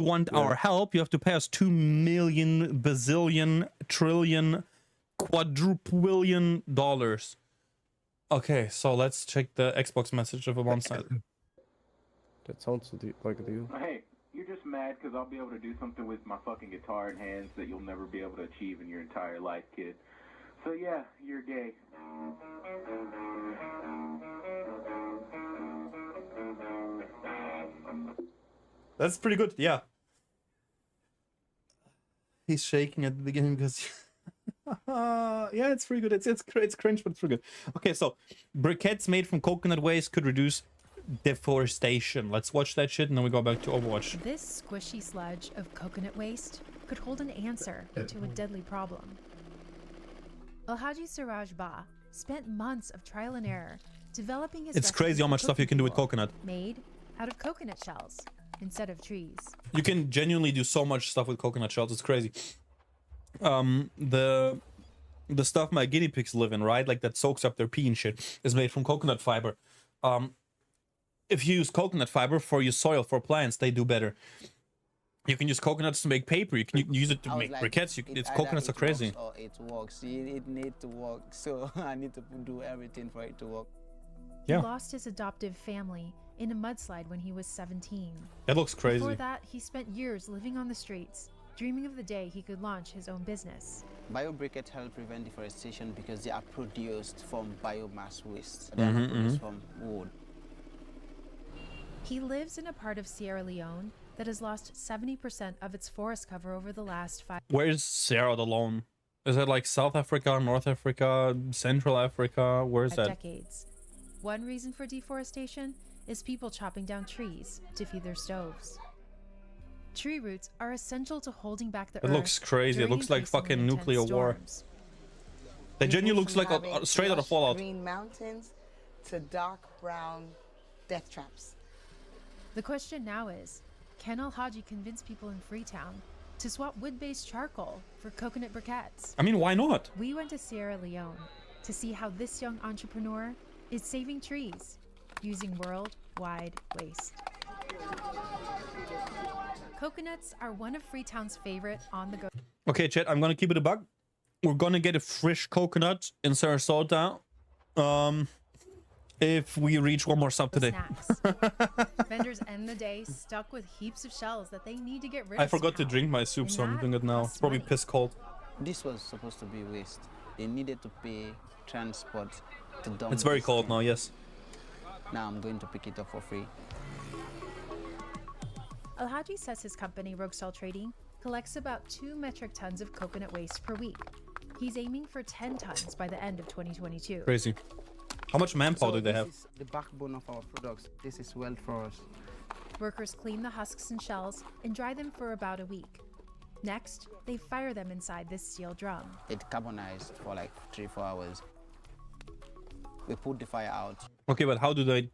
want our help, you have to pay us 2 million, bazillion, trillion, quadruplillion dollars. Okay, so let's check the Xbox message of a one side. That sounds like a deal. Hey, you're just mad because I'll be able to do something with my fucking guitar in hands that you'll never be able to achieve in your entire life, kid. So yeah, you're gay. That's pretty good, yeah. He's shaking at the beginning because yeah, it's pretty good. It's cringe, but it's pretty good. Okay, so briquettes made from coconut waste could reduce deforestation. Let's watch that shit and then we go back to Overwatch. This squishy sludge of coconut waste could hold an answer to a deadly problem. Alhaji Siraj Ba spent months of trial and error developing his It's crazy how much stuff you can do with coconut. Made out of coconut shells instead of trees. You can genuinely do so much stuff with coconut shells. It's crazy. The stuff my guinea pigs live in, right? Like that soaks up their pee and shit, is made from coconut fiber. If you use coconut fiber for your soil for plants, they do better. You can use coconuts to make paper. You can use it to make briquettes. Coconuts are crazy. Or it works. It needs to work, so I need to do everything for it to work. He lost his adoptive family in a mudslide when he was 17. That looks crazy. Before that, he spent years living on the streets, dreaming of the day he could launch his own business. Biobriquettes help prevent deforestation because they are produced from biomass waste. They are not produced from wood. He lives in a part of Sierra Leone that has lost 70% of its forest cover over the last 5 Where is Sierra Leone? Is that like South Africa, North Africa, Central Africa? Where is that? decades. One reason for deforestation is people chopping down trees to feed their stoves. Tree roots are essential to holding back the earth. It looks crazy. It during looks like increasingly fucking intense nuclear war. storms. They genuinely looks like straight out of Fallout. Green mountains to dark brown death traps. The question now is, can Alhaji convince people in Freetown to swap wood-based charcoal for coconut briquettes? I mean, why not? We went to Sierra Leone to see how this young entrepreneur is saving trees using worldwide waste. Coconuts are one of Freetown's favorite on-the-go. Okay, chat, I'm gonna keep it a buck. We're gonna get a fresh coconut in Sarasota. If we reach one more sub today. Snacks. Vendors end the day stuck with heaps of shells that they need to get rid of. I forgot to somehow. drink my soup, so I'm And doing it that now. costs It's probably money. piss cold. This was supposed to be waste. They needed to pay transport to dump. It's very this cold thing. now, yes. Now I'm going to pick it up for free. Alhaji says his company, Roguesol Trading, collects about 2 metric tons of coconut waste per week. He's aiming for 10 tons by the end of 2022. Crazy. How much manpower do they have? This is the backbone of our products. This is wealth for us. Workers clean the husks and shells and dry them for about a week. Next, they fire them inside this steel drum. It carbonized for like 3-4 hours. We put the fire out Okay, but how do they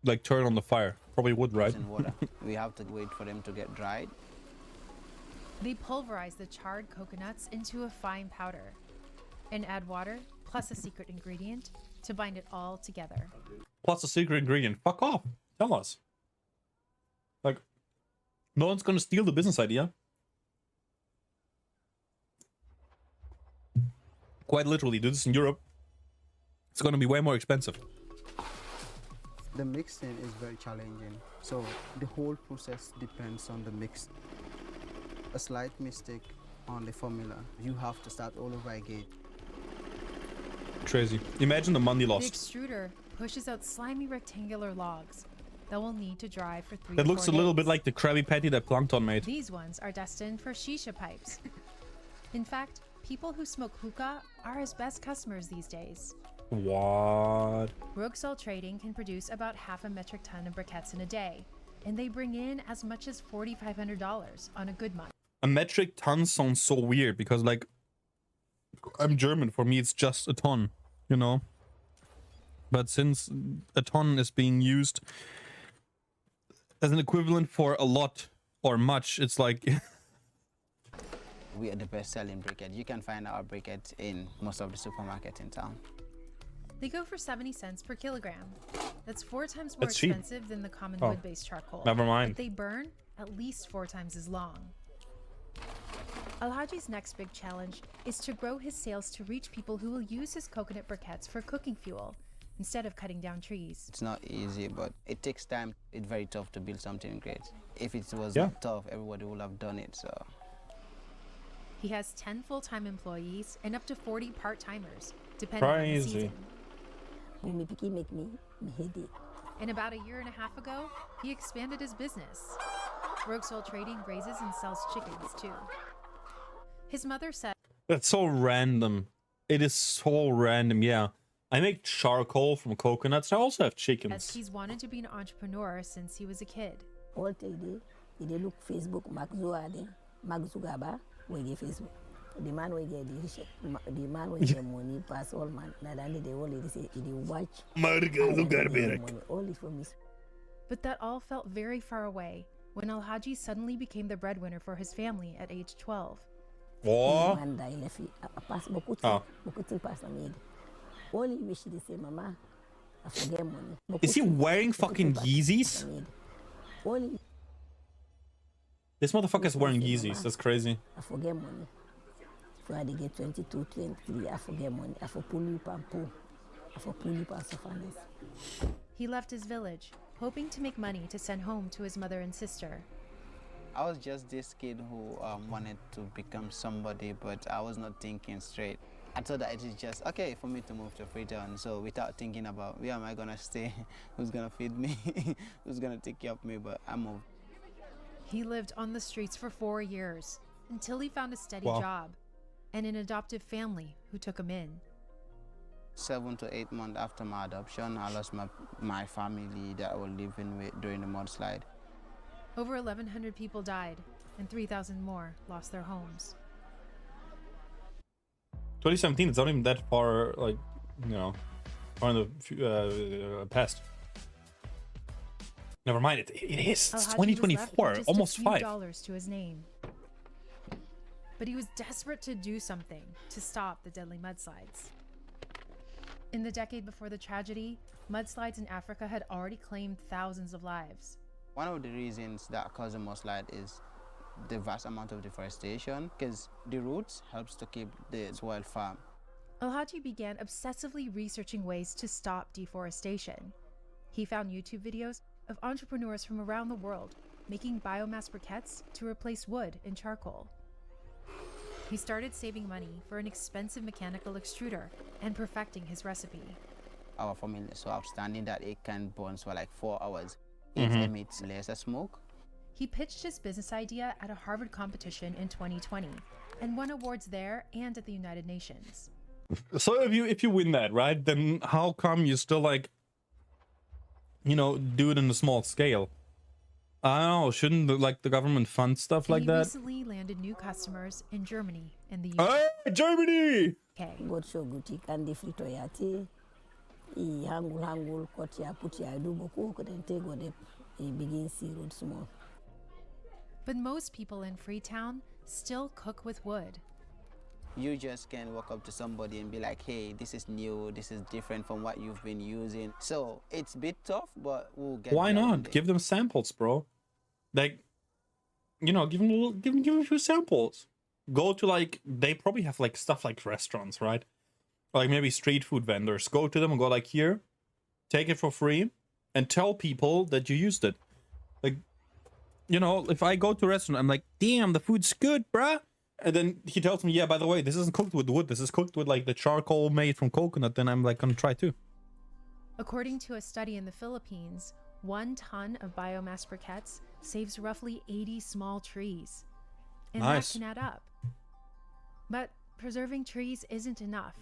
like turn on the fire? Probably wood, right? in water. We have to wait for them to get dried. They pulverize the charred coconuts into a fine powder and add water plus a secret ingredient to bind it all together. Plus a secret ingredient. Fuck off. Tell us. Like, no one's gonna steal the business idea. Quite literally, do this in Europe. It's gonna be way more expensive. The mixing is very challenging, so the whole process depends on the mix. A slight mistake on the formula, you have to start all over again. Crazy. Imagine the money The lost. extruder pushes out slimy rectangular logs that will need to dry for 3 That to looks a 4 little bit days. like the Krabby Patty that Plankton made. These ones are destined for shisha pipes. In fact, people who smoke hookah are his best customers these days. What? Roguesol Trading can produce about 0.5 metric ton of briquettes in a day, and they bring in as much as $4,500 on a good month. A metric ton sounds so weird because, like, I'm German. For me, it's just a ton, you know? But since a ton is being used as an equivalent for a lot or much, it's like... We are the best selling briquette. You can find our briquette in most of the supermarkets in town. They go for 70 cents per kilogram. That's 4 times more That's cheap. expensive than the common Oh. wood-based charcoal. Never mind. But they burn at least 4 times as long. Alhaji's next big challenge is to grow his sales to reach people who will use his coconut briquettes for cooking fuel instead of cutting down trees. It's not easy, but it takes time. It's very tough to build something great. If it was Yeah. not tough, everybody would have done it. So He has 10 full-time employees and up to 40 part-timers, depending on the Crazy. season. When me picky make me headache. And about a year and a half ago, he expanded his business. Rogue Soul Trading raises and sells chickens too. His mother said, That's so random. It is so random, yeah. I make charcoal from coconuts. I also have as chickens. he's wanted to be an entrepreneur since he was a kid. All day, they look Facebook, Mark Zuckerberg, we get Facebook. The man will get the man will get money pass all man. Now then they only say they watch. Money only for me. But that all felt very far away when Alhaji suddenly became the breadwinner for his family at age 12. Oh, Man die left a pass beaucoup pass on me. Only wish they say mama, I forget money. is he wearing fucking Yeezys? Only This motherfucker's wearing Yeezys. That's crazy. I forget money. So I get 22, 23, I forget money. I for pull up and pull. I for pull up and suffer. He left his village, hoping to make money to send home to his mother and sister. I was just this kid who wanted to become somebody, but I was not thinking straight. I thought that it is just okay for me to move to Freetown. So without thinking about where am I gonna stay, who's gonna feed me, who's gonna take care of me, but I moved. He lived on the streets for 4 years until he found a steady Wow. job and an adoptive family who took him in. 7 to 8 months after my adoption, I lost my family that I was living with during the mudslide. Over 1,100 people died, and 3,000 more lost their homes. 2017, it's not even that far, like, you know, far in the past. Never mind, it is. It's Alhaji was left 2024, with just almost a few 5. dollars to his name. But he was desperate to do something to stop the deadly mudslides. In the decade before the tragedy, mudslides in Africa had already claimed thousands of lives. One of the reasons that causes a mudslide is the vast amount of deforestation, because the roots helps to keep the soil firm. Alhaji began obsessively researching ways to stop deforestation. He found YouTube videos of entrepreneurs from around the world making biomass briquettes to replace wood and charcoal. He started saving money for an expensive mechanical extruder and perfecting his recipe. Our formula is so outstanding that it can burn for like 4 hours. It emits laser smoke. He pitched his business idea at a Harvard competition in 2020 and won awards there and at the United Nations. So if you win that, right, then how come you still, like, you know, do it in a small scale? I don't know, shouldn't the government fund stuff like he that? recently landed new customers in Germany and the Hey, Germany! UK. God show guti kandi frito yati. I hangul kot ya put ya do boku ko den te go de begin see road small. But most people in Freetown still cook with wood. You just can walk up to somebody and be like, hey, this is new, this is different from what you've been using. So it's a bit tough, but we'll get Why there one not? day. Give them samples, bro. Like, you know, give them a few samples. Go to, like, they probably have like stuff like restaurants, right? Like maybe street food vendors. Go to them and go like, here, take it for free, and tell people that you used it. Like, you know, if I go to a restaurant, I'm like, damn, the food's good, bruh. And then he tells me, yeah, by the way, this isn't cooked with wood. This is cooked with like the charcoal made from coconut. Then I'm like, gonna try too. According to a study in the Philippines, 1 ton of biomass briquettes saves roughly 80 small trees. And Nice. that can add up. But preserving trees isn't enough.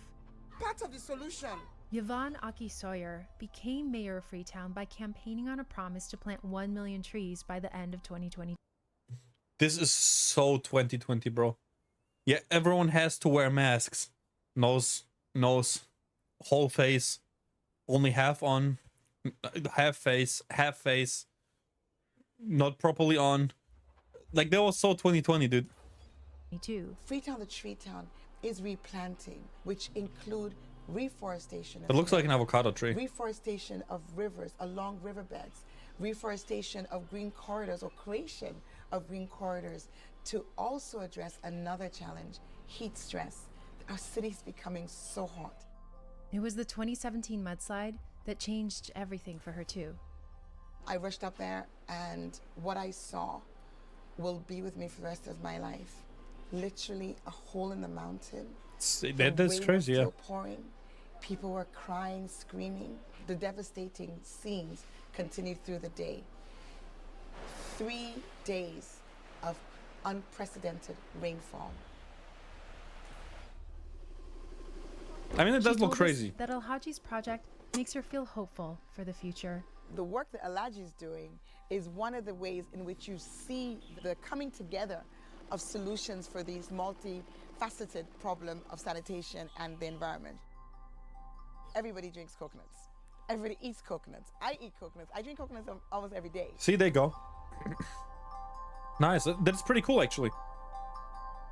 Part of the solution. Yvonne Aki Sawyer became mayor of Freetown by campaigning on a promise to plant 1 million trees by the end of 2020. This is so 2020, bro. Yeah, everyone has to wear masks. Nose, whole face, only half on, half face, not properly on. Like, that was so 2020, dude. Freetown the Tree Town is replanting, which include reforestation. It looks like an avocado tree. Reforestation of rivers along riverbeds, reforestation of green corridors or creation of green corridors to also address another challenge, heat stress. Our city's becoming so hot. It was the 2017 mudslide that changed everything for her too. I rushed up there, and what I saw will be with me for the rest of my life. Literally a hole in the mountain. That's rain crazy, was yeah. still pouring. People were crying, screaming. The devastating scenes continued through the day. 3 days of unprecedented rainfall. I mean, it She does look told us crazy. that Alhaji's project makes her feel hopeful for the future. The work that Alhaji is doing is one of the ways in which you see the coming together of solutions for these multifaceted problem of sanitation and the environment. Everybody drinks coconuts. Everybody eats coconuts. I eat coconuts. I drink coconuts almost every day. See, they go. Nice. That's pretty cool, actually.